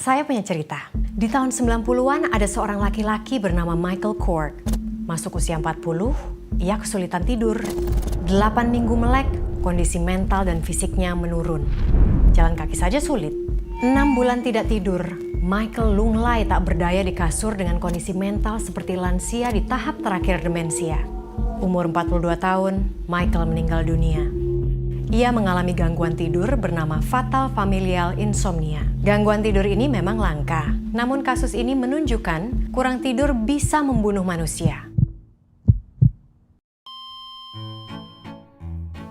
Saya punya cerita. Di tahun 90-an ada seorang laki-laki bernama Michael Kort. Masuk usia 40, ia kesulitan tidur. 8 minggu melek, kondisi mental dan fisiknya menurun. Jalan kaki saja sulit. 6 bulan tidak tidur, Michael lunglai tak berdaya di kasur dengan kondisi mental seperti lansia di tahap terakhir demensia. Umur 42 tahun, Michael meninggal dunia. Ia mengalami gangguan tidur bernama fatal familial insomnia. Gangguan tidur ini memang langka, namun kasus ini menunjukkan kurang tidur bisa membunuh manusia.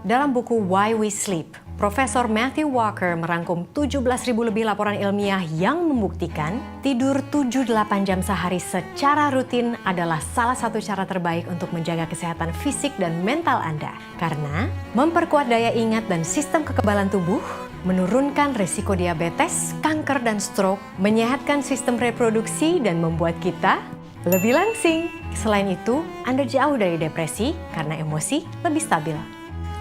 Dalam buku Why We Sleep, Profesor Matthew Walker merangkum 17.000 lebih laporan ilmiah yang membuktikan tidur 7-8 jam sehari secara rutin adalah salah satu cara terbaik untuk menjaga kesehatan fisik dan mental Anda. Karena memperkuat daya ingat dan sistem kekebalan tubuh, menurunkan risiko diabetes, kanker dan stroke, menyehatkan sistem reproduksi dan membuat kita lebih langsing. Selain itu, Anda jauh dari depresi karena emosi lebih stabil.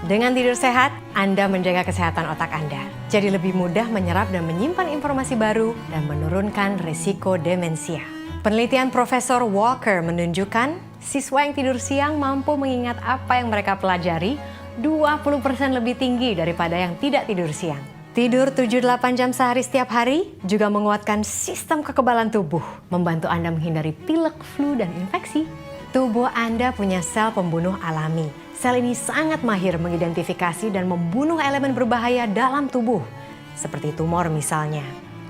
Dengan tidur sehat, Anda menjaga kesehatan otak Anda. Jadi lebih mudah menyerap dan menyimpan informasi baru dan menurunkan risiko demensia. Penelitian Profesor Walker menunjukkan siswa yang tidur siang mampu mengingat apa yang mereka pelajari 20% lebih tinggi daripada yang tidak tidur siang. Tidur 7-8 jam sehari setiap hari juga menguatkan sistem kekebalan tubuh, membantu Anda menghindari pilek, flu, dan infeksi. Tubuh Anda punya sel pembunuh alami. Sel ini sangat mahir mengidentifikasi dan membunuh elemen berbahaya dalam tubuh, seperti tumor misalnya.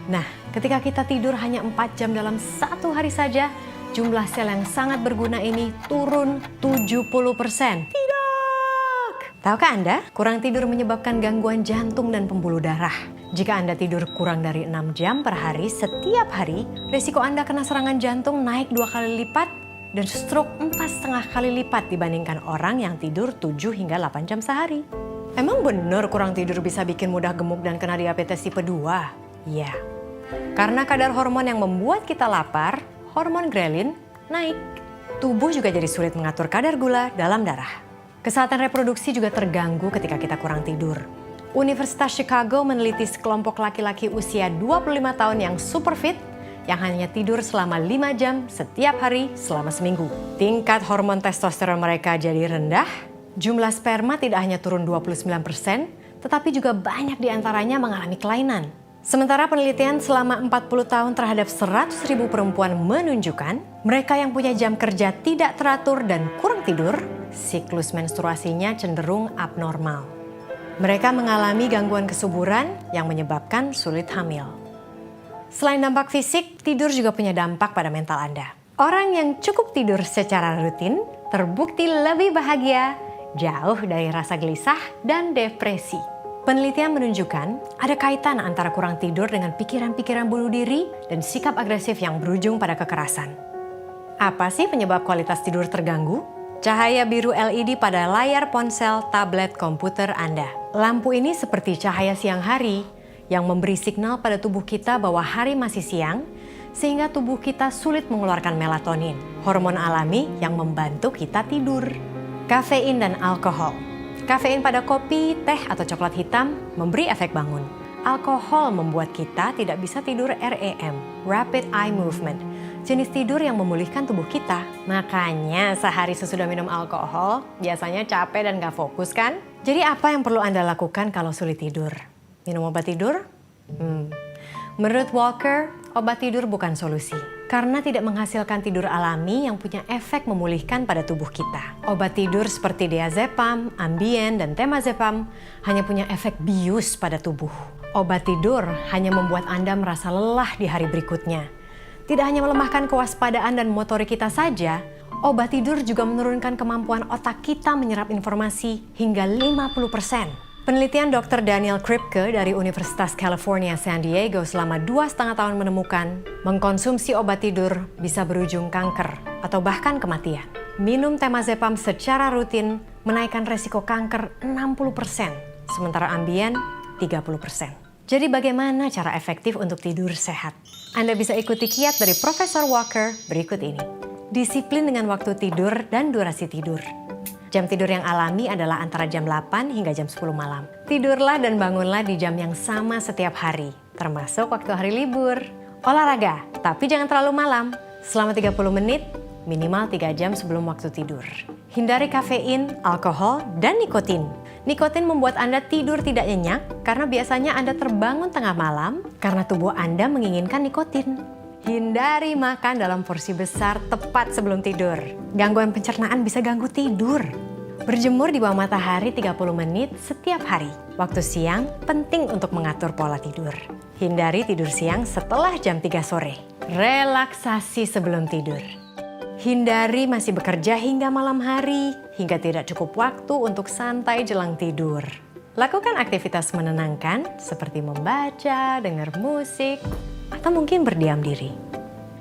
Nah, ketika kita tidur hanya 4 jam dalam satu hari saja, jumlah sel yang sangat berguna ini turun 70%. Tidak! Tahukah Anda, kurang tidur menyebabkan gangguan jantung dan pembuluh darah. Jika Anda tidur kurang dari 6 jam per hari setiap hari, risiko Anda kena serangan jantung naik 2 kali lipat, dan stroke 4,5 kali lipat dibandingkan orang yang tidur 7 hingga 8 jam sehari. Emang bener kurang tidur bisa bikin mudah gemuk dan kena diabetes tipe 2? Ya, karena kadar hormon yang membuat kita lapar, hormon grelin, naik. Tubuh juga jadi sulit mengatur kadar gula dalam darah. Kesehatan reproduksi juga terganggu ketika kita kurang tidur. Universitas Chicago meneliti sekelompok laki-laki usia 25 tahun yang super fit, yang hanya tidur selama 5 jam setiap hari selama seminggu. Tingkat hormon testosteron mereka jadi rendah, jumlah sperma tidak hanya turun 29%, tetapi juga banyak diantaranya mengalami kelainan. Sementara penelitian selama 40 tahun terhadap 100.000 perempuan menunjukkan, mereka yang punya jam kerja tidak teratur dan kurang tidur, siklus menstruasinya cenderung abnormal. Mereka mengalami gangguan kesuburan yang menyebabkan sulit hamil. Selain dampak fisik, tidur juga punya dampak pada mental Anda. Orang yang cukup tidur secara rutin terbukti lebih bahagia, jauh dari rasa gelisah dan depresi. Penelitian menunjukkan ada kaitan antara kurang tidur dengan pikiran-pikiran bunuh diri dan sikap agresif yang berujung pada kekerasan. Apa sih penyebab kualitas tidur terganggu? Cahaya biru LED pada layar ponsel, tablet, komputer Anda. Lampu ini seperti cahaya siang hari, yang memberi signal pada tubuh kita bahwa hari masih siang, sehingga tubuh kita sulit mengeluarkan melatonin, hormon alami yang membantu kita tidur. Kafein dan alkohol. Kafein pada kopi, teh, atau coklat hitam memberi efek bangun. Alkohol membuat kita tidak bisa tidur REM, Rapid Eye Movement, jenis tidur yang memulihkan tubuh kita. Makanya sehari sesudah minum alkohol, biasanya capek dan gak fokus kan? Jadi apa yang perlu Anda lakukan kalau sulit tidur? Minum obat tidur? Menurut Walker, obat tidur bukan solusi. Karena tidak menghasilkan tidur alami yang punya efek memulihkan pada tubuh kita. Obat tidur seperti diazepam, Ambien, dan temazepam hanya punya efek bius pada tubuh. Obat tidur hanya membuat Anda merasa lelah di hari berikutnya. Tidak hanya melemahkan kewaspadaan dan motorik kita saja, obat tidur juga menurunkan kemampuan otak kita menyerap informasi hingga 50%. Penelitian Dr. Daniel Kripke dari Universitas California, San Diego selama 2,5 tahun menemukan mengkonsumsi obat tidur bisa berujung kanker atau bahkan kematian. Minum temazepam secara rutin menaikkan resiko kanker 60%, sementara Ambien 30%. Jadi bagaimana cara efektif untuk tidur sehat? Anda bisa ikuti kiat dari Profesor Walker berikut ini. Disiplin dengan waktu tidur dan durasi tidur. Jam tidur yang alami adalah antara jam 8 hingga jam 10 malam. Tidurlah dan bangunlah di jam yang sama setiap hari, termasuk waktu hari libur. Olahraga, tapi jangan terlalu malam. Selama 30 menit, minimal 3 jam sebelum waktu tidur. Hindari kafein, alkohol, dan nikotin. Nikotin membuat Anda tidur tidak nyenyak karena biasanya Anda terbangun tengah malam karena tubuh Anda menginginkan nikotin. Hindari makan dalam porsi besar tepat sebelum tidur. Gangguan pencernaan bisa ganggu tidur. Berjemur di bawah matahari 30 menit setiap hari. Waktu siang penting untuk mengatur pola tidur. Hindari tidur siang setelah jam 3 sore. Relaksasi sebelum tidur. Hindari masih bekerja hingga malam hari, hingga tidak cukup waktu untuk santai jelang tidur. Lakukan aktivitas menenangkan seperti membaca, dengar musik, atau mungkin berdiam diri.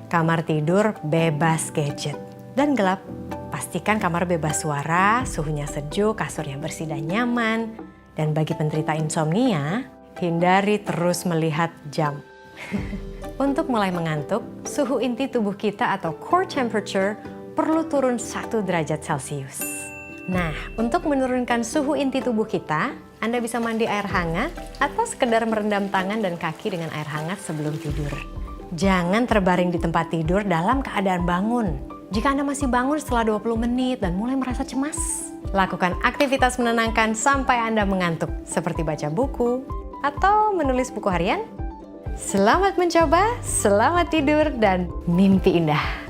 Kamar tidur bebas gadget dan gelap. Pastikan kamar bebas suara, suhunya sejuk, kasurnya bersih dan nyaman. Dan bagi penderita insomnia, hindari terus melihat jam. Untuk mulai mengantuk, suhu inti tubuh kita atau core temperature perlu turun 1 derajat Celcius. Nah, untuk menurunkan suhu inti tubuh kita, Anda bisa mandi air hangat atau sekedar merendam tangan dan kaki dengan air hangat sebelum tidur. Jangan terbaring di tempat tidur dalam keadaan bangun. Jika Anda masih bangun setelah 20 menit dan mulai merasa cemas, lakukan aktivitas menenangkan sampai Anda mengantuk, seperti baca buku atau menulis buku harian. Selamat mencoba, selamat tidur, dan mimpi indah.